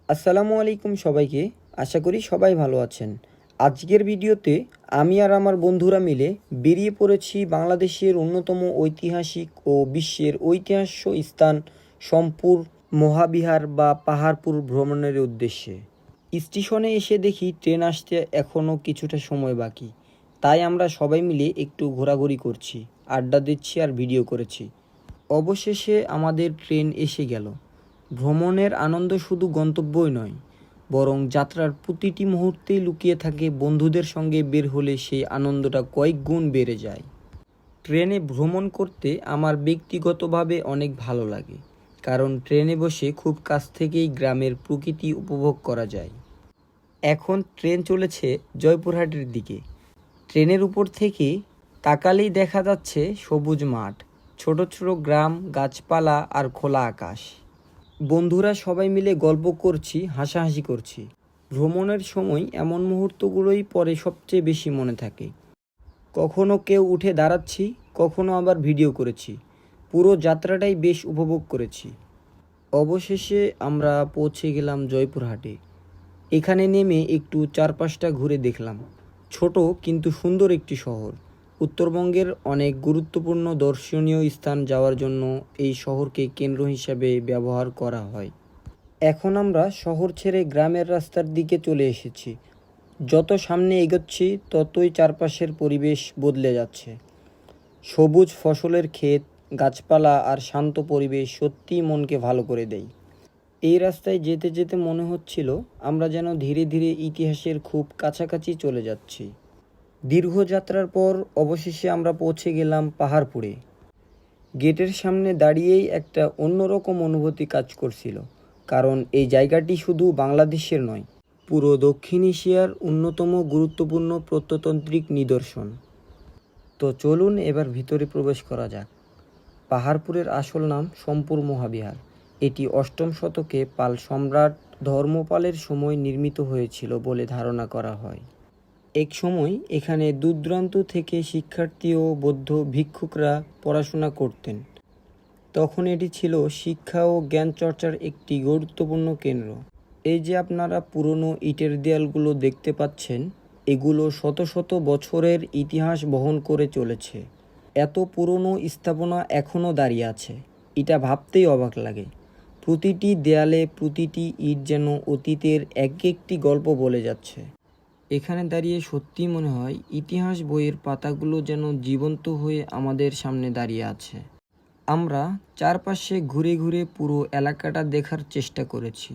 আসসালামু আলাইকুম সবাইকে। আশা করি সবাই ভালো আছেন। আজকের ভিডিওতে আমি আর আমার বন্ধুরা মিলে বেরিয়ে পড়েছি বাংলাদেশের অন্যতম ঐতিহাসিক ও বিশ্বের ঐতিহাস্য স্থান সোমপুর মহাবিহার বা পাহাড়পুর ভ্রমণের উদ্দেশ্যে। স্টেশনে এসে দেখি ট্রেন আসতে এখনও কিছুটা সময় বাকি, তাই আমরা সবাই মিলে একটু ঘোরাঘুরি করছি, আড্ডা দিচ্ছি আর ভিডিও করেছি। অবশেষে আমাদের ট্রেন এসে গেল। ভ্রমণের আনন্দ শুধু গন্তব্যই নয়, বরং যাত্রার প্রতিটি মুহূর্তেই লুকিয়ে থাকে বন্ধুদের সঙ্গে বের হলে সেই আনন্দটা কয়েক গুণ বেড়ে যায়। ট্রেনে ভ্রমণ করতে আমার ব্যক্তিগতভাবে অনেক ভালো লাগে, কারণ ট্রেনে বসে খুব কাছ থেকেই গ্রামের প্রকৃতি উপভোগ করা যায়। এখন ট্রেন চলেছে জয়পুরহাটের দিকে। ট্রেনের উপর থেকে তাকালেই দেখা যাচ্ছে সবুজ মাঠ, ছোট ছোট গ্রাম, গাছপালা আর খোলা আকাশ। বন্ধুরা সবাই মিলে গল্প করছি, হাসাহাসি করছি। ভ্রমণের সময় এমন মুহূর্তগুলোই পরে সবচেয়ে বেশি মনে থাকে। কখনো কেউ উঠে দাঁড়াচ্ছি, কখনো আবার ভিডিও করেছি। পুরো যাত্রাটাই বেশ উপভোগ করেছি। অবশেষে আমরা পৌঁছে গেলাম জয়পুরহাটে। এখানে নেমে একটু চারপাশটা ঘুরে দেখলাম। ছোট কিন্তু সুন্দর একটি শহর। উত্তরবঙ্গের অনেক গুরুত্বপূর্ণ দর্শনীয় স্থান যাওয়ার জন্য এই শহরকে কেন্দ্র হিসাবে ব্যবহার করা হয়। এখন আমরা শহর ছেড়ে গ্রামের রাস্তার দিকে চলে এসেছি। যত সামনে এগোচ্ছি ততই চারপাশের পরিবেশ বদলে যাচ্ছে। সবুজ ফসলের ক্ষেত, গাছপালা আর শান্ত পরিবেশ সত্যিই মনকে ভালো করে দেয়। এই রাস্তায় যেতে যেতে মনে হচ্ছিল আমরা যেন ধীরে ধীরে ইতিহাসের খুব কাছাকাছি চলে যাচ্ছি। দীর্ঘ যাত্রার পর অবশেষে আমরা পৌঁছে গেলাম পাহাড়পুরে। গেটের সামনে দাঁড়িয়েই একটা অন্যরকম অনুভূতি কাজ করছিল, কারণ এই জায়গাটি শুধু বাংলাদেশের নয়, পুরো দক্ষিণ এশিয়ার অন্যতম গুরুত্বপূর্ণ প্রত্নতান্ত্রিক নিদর্শন। তো চলুন এবার ভিতরে প্রবেশ করা যাক। পাহাড়পুরের আসল নাম সোমপুর মহাবিহার। এটি অষ্টম শতকে পাল সম্রাট ধর্মপালের সময় নির্মিত হয়েছিল বলে ধারণা করা হয়। এক সময় এখানে দূরদূরান্ত থেকে শিক্ষার্থী ও বৌদ্ধ ভিক্ষুকরা পড়াশোনা করতেন। তখন এটি ছিল শিক্ষা ও জ্ঞান চর্চার একটি গুরুত্বপূর্ণ কেন্দ্র। এই যে আপনারা পুরনো ইটের দেয়ালগুলো দেখতে পাচ্ছেন, এগুলো শত শত বছরের ইতিহাস বহন করে চলেছে। এত পুরনো স্থাপনা এখনও দাঁড়িয়ে আছে, এটা ভাবতেই অবাক লাগে। প্রতিটি দেয়ালে, প্রতিটি ইট যেন অতীতের এক একটি গল্প বলে যাচ্ছে। এখানে দাঁড়িয়ে সত্যিই মনে হয় ইতিহাস বইয়ের পাতাগুলো যেন জীবন্ত হয়ে আমাদের সামনে দাঁড়িয়ে আছে। আমরা চারপাশে ঘুরে ঘুরে পুরো এলাকাটা দেখার চেষ্টা করেছি।